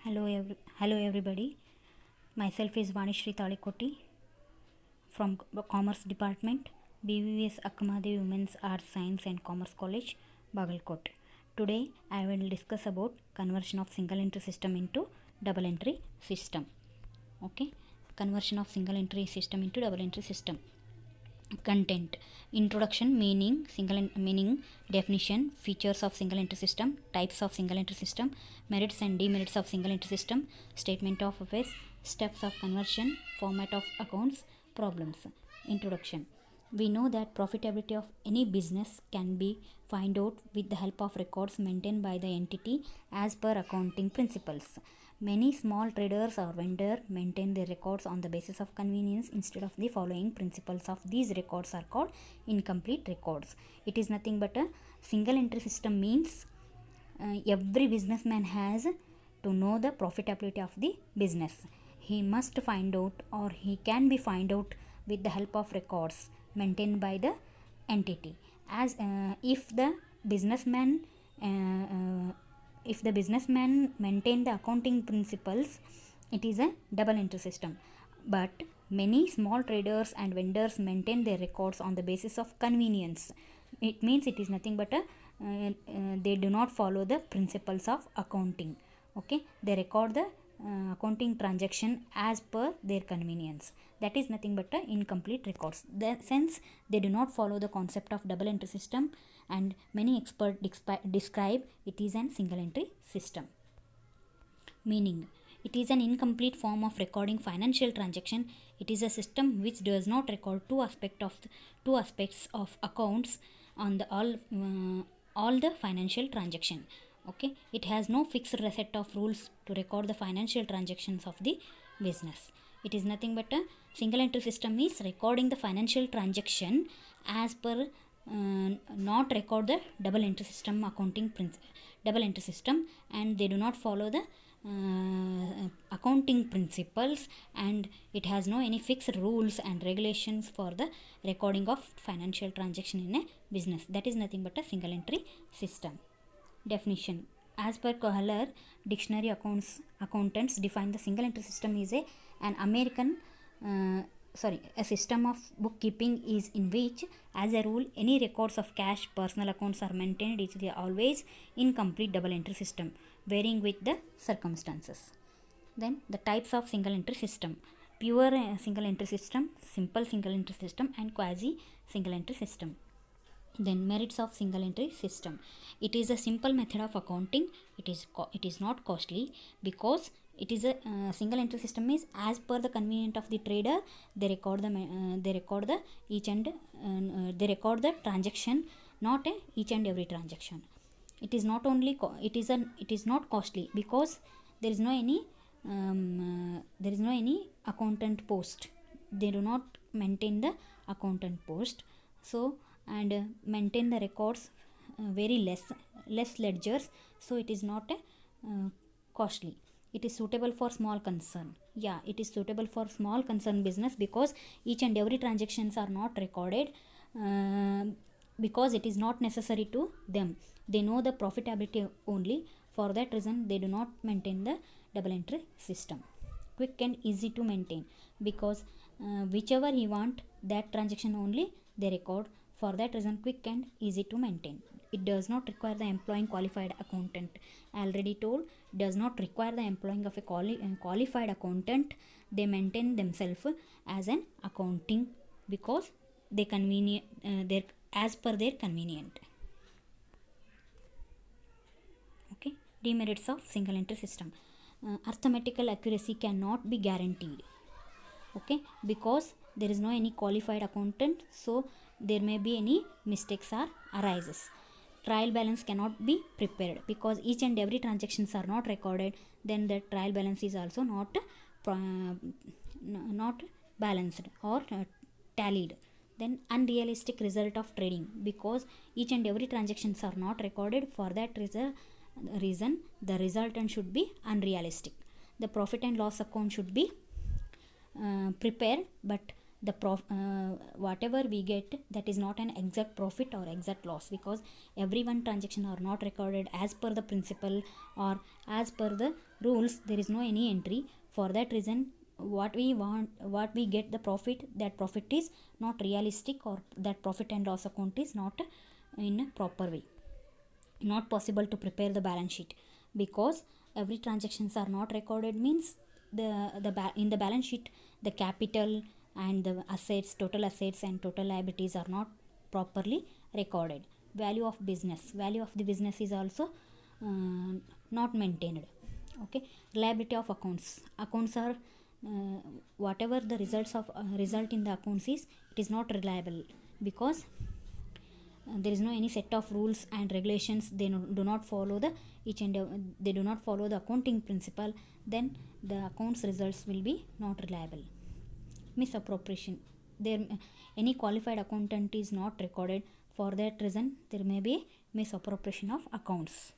Hello everybody. Myself is Vanishri Talikoti from Commerce Department, BVS Akamadevi Women's Arts Science and Commerce College, Bagalkot. Today I will discuss about conversion of single entry system into double entry system. Okay, conversion of single entry system into double entry system. Content: introduction, meaning, definition, features of single entry system, types of single entry system, merits and demerits of single entry system, statement of affairs, steps of conversion, format of accounts, problems. Introduction: we know that profitability of any business can be found out with the help of records maintained by the entity as per accounting principles. Many small traders or vendors maintain their records on the basis of convenience instead of the following principles of these records are called incomplete records. It is nothing but a single entry system means every businessman has to know the profitability of the business. He must find out or he can be find out with the help of records maintained by the entity. As if the businessman maintain the accounting principles, it is a double entry system. But many small traders and vendors maintain their records on the basis of convenience. It means it is nothing but they do not follow the principles of accounting. Okay, they record the accounting transaction as per their convenience. That is nothing but incomplete records. Since they do not follow the concept of double entry system, and many experts describe it is an single entry system. Meaning: it is an incomplete form of recording financial transaction. It is a system which does not record two aspects of accounts on the all the financial transaction. Okay, it has no fixed set of rules to record the financial transactions of the business. It is nothing but a single entry system is recording the financial transaction as per not record the double entry system double entry system, and they do not follow the accounting principles, and it has no any fixed rules and regulations for the recording of financial transaction in a business. That is nothing but a single entry system. Definition: as per Kohler dictionary, accountants define the single entry system is a system of bookkeeping is in which, as a rule, any records of cash, personal accounts are maintained. It is always incomplete double entry system, varying with the circumstances. Then the types of single entry system: pure single entry system, simple single entry system, and quasi single entry system. Then merits of single entry system: it is a simple method of accounting. It is not costly because it is a single entry system is as per the convenience of the trader. They record the they record the transaction, not each and every transaction. It is not only it is not costly because there is no any accountant post. They do not maintain the accountant post, so and maintain the records very less ledgers, so it is not costly. It is suitable for small concern. Yeah, it is suitable for small concern business because each and every transactions are not recorded, because it is not necessary to them. They know the profitability only. For that reason they do not maintain the double entry system. Quick and easy to maintain because whichever you want that transaction only they record. For that reason quick and easy to maintain. It does not require the employing qualified accountant. I already told, does not require the employing of a qualified accountant. They maintain themselves as an accounting because they their as per their convenient. Okay, demerits of single entry system: arithmetical accuracy cannot be guaranteed. Okay, because there is no any qualified accountant, so there may be any mistakes are arises. Trial balance cannot be prepared because each and every transactions are not recorded. Then the trial balance is also not balanced or tallied. Then unrealistic result of trading because each and every transactions are not recorded. For that reason the resultant should be unrealistic. The profit and loss account should be prepared, but whatever we get, that is not an exact profit or exact loss, because every one transaction are not recorded as per the principle or as per the rules. There is no any entry. For that reason, what we get the profit, that profit is not realistic, or that profit and loss account is not in a proper way. Not possible to prepare the balance sheet, because every transactions are not recorded means in the balance sheet, the capital and the assets, total assets and total liabilities are not properly recorded. Value of the business is also not maintained. Okay. Reliability of accounts are whatever the result in the accounts is, it is not reliable, because there is no any set of rules and regulations. They do not follow the they do not follow the accounting principle. Then the accounts results will be not reliable. Misappropriation, there any qualified accountant is not recorded. For that reason, there may be misappropriation of accounts.